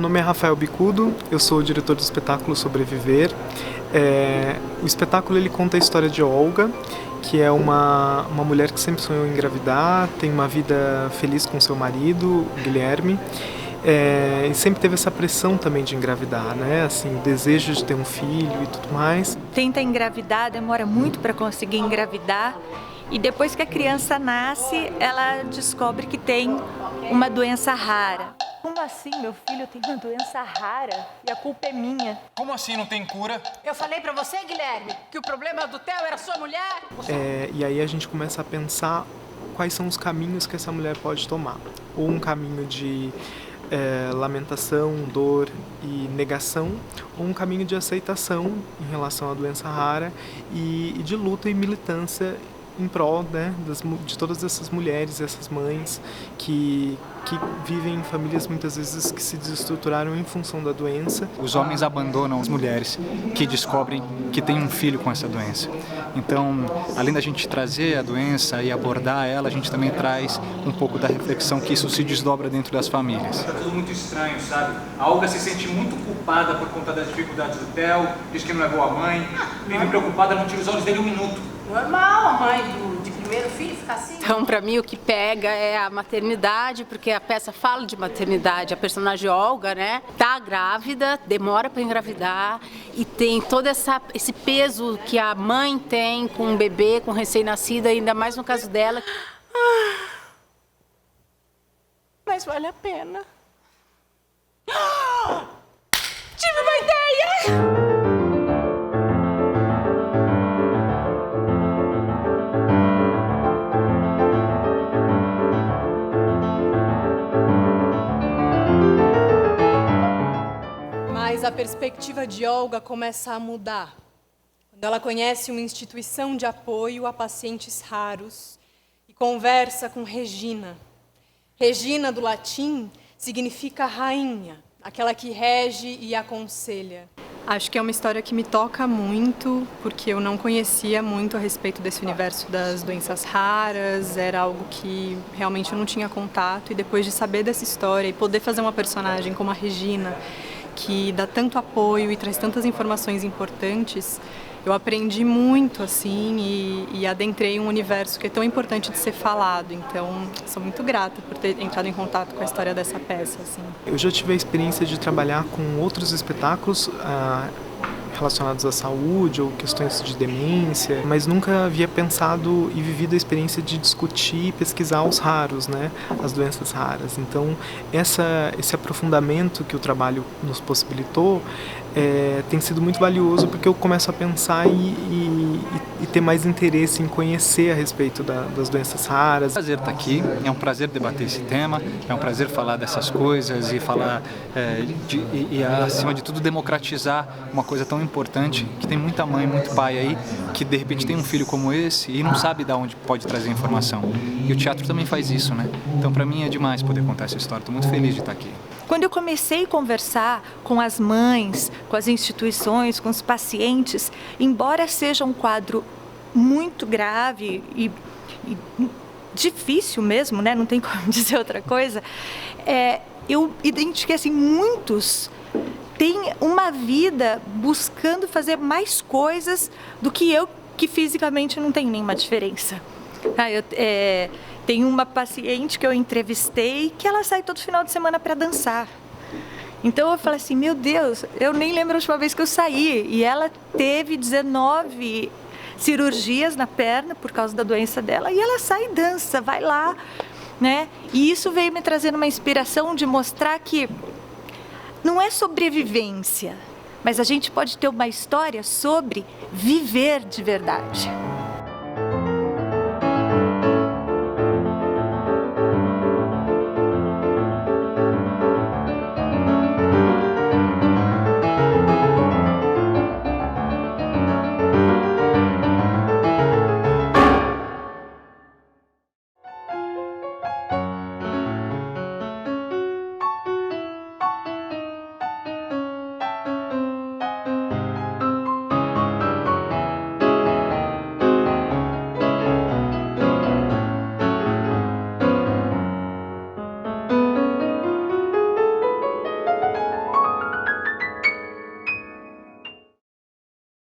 nome é Rafael Bicudo, eu sou o diretor do espetáculo Sobreviver. O espetáculo ele conta a história de Olga, que é uma mulher que sempre sonhou em engravidar, tem uma vida feliz com seu marido, Guilherme, e sempre teve essa pressão também de engravidar, né? Assim, o desejo de ter um filho e tudo mais. Tenta engravidar, demora muito para conseguir engravidar. E depois que a criança nasce, ela descobre que tem uma doença rara. Como assim, meu filho tem uma doença rara e a culpa é minha? Como assim não tem cura? Eu falei pra você, Guilherme, que o problema do Theo era sua mulher. E aí a gente começa a pensar quais são os caminhos que essa mulher pode tomar. Ou um caminho de lamentação, dor e negação, ou um caminho de aceitação em relação à doença rara e de luta e militância em prol, né, de todas essas mulheres, essas mães que vivem em famílias muitas vezes que se desestruturaram em função da doença. Os homens abandonam as mulheres que descobrem que tem um filho com essa doença. Então, além da gente trazer a doença e abordar ela, a gente também traz um pouco da reflexão que isso se desdobra dentro das famílias. É tudo muito estranho, sabe? A Olga se sente muito culpada por conta das dificuldades do Theo, diz que não é boa mãe, vive preocupada, não tira os olhos dele um minuto. Normal a mãe de primeiro filho ficar assim. Então, pra mim, o que pega é a maternidade, porque a peça fala de maternidade. A personagem Olga, né, tá grávida, demora para engravidar e tem todo esse peso que a mãe tem com um bebê, com um recém-nascido, ainda mais no caso dela. Mas vale a pena. Tive uma ideia! Mas a perspectiva de Olga começa a mudar quando ela conhece uma instituição de apoio a pacientes raros e conversa com Regina. Regina, do latim, significa rainha, aquela que rege e aconselha. Acho que é uma história que me toca muito, porque eu não conhecia muito a respeito desse universo das doenças raras, era algo que realmente eu não tinha contato, e depois de saber dessa história e poder fazer uma personagem como a Regina, que dá tanto apoio e traz tantas informações importantes, eu aprendi muito, assim, e adentrei um universo que é tão importante de ser falado. Então, sou muito grata por ter entrado em contato com a história dessa peça, assim. Eu já tive a experiência de trabalhar com outros espetáculos relacionados à saúde ou questões de demência, mas nunca havia pensado e vivido a experiência de discutir e pesquisar os raros, né, as doenças raras. Então, esse aprofundamento que o trabalho nos possibilitou tem sido muito valioso, porque eu começo a pensar e ter mais interesse em conhecer a respeito das doenças raras. É um prazer estar aqui, é um prazer debater esse tema, é um prazer falar dessas coisas e falar, acima de tudo, democratizar uma coisa tão importante, que tem muita mãe, muito pai aí, que de repente tem um filho como esse e não sabe de onde pode trazer informação. E o teatro também faz isso, né? Então, para mim é demais poder contar essa história, estou muito feliz de estar aqui. Quando eu comecei a conversar com as mães, com as instituições, com os pacientes, embora seja um quadro muito grave e difícil mesmo, né? Não tem como dizer outra coisa, eu identifiquei assim, muitos têm uma vida buscando fazer mais coisas do que eu, que fisicamente não tenho nenhuma diferença. Tem uma paciente que eu entrevistei que ela sai todo final de semana para dançar. Então eu falei assim, meu Deus, eu nem lembro a última vez que eu saí. E ela teve 19 cirurgias na perna por causa da doença dela. E ela sai e dança, vai lá, né? E isso veio me trazendo uma inspiração de mostrar que não é sobrevivência, mas a gente pode ter uma história sobre viver de verdade.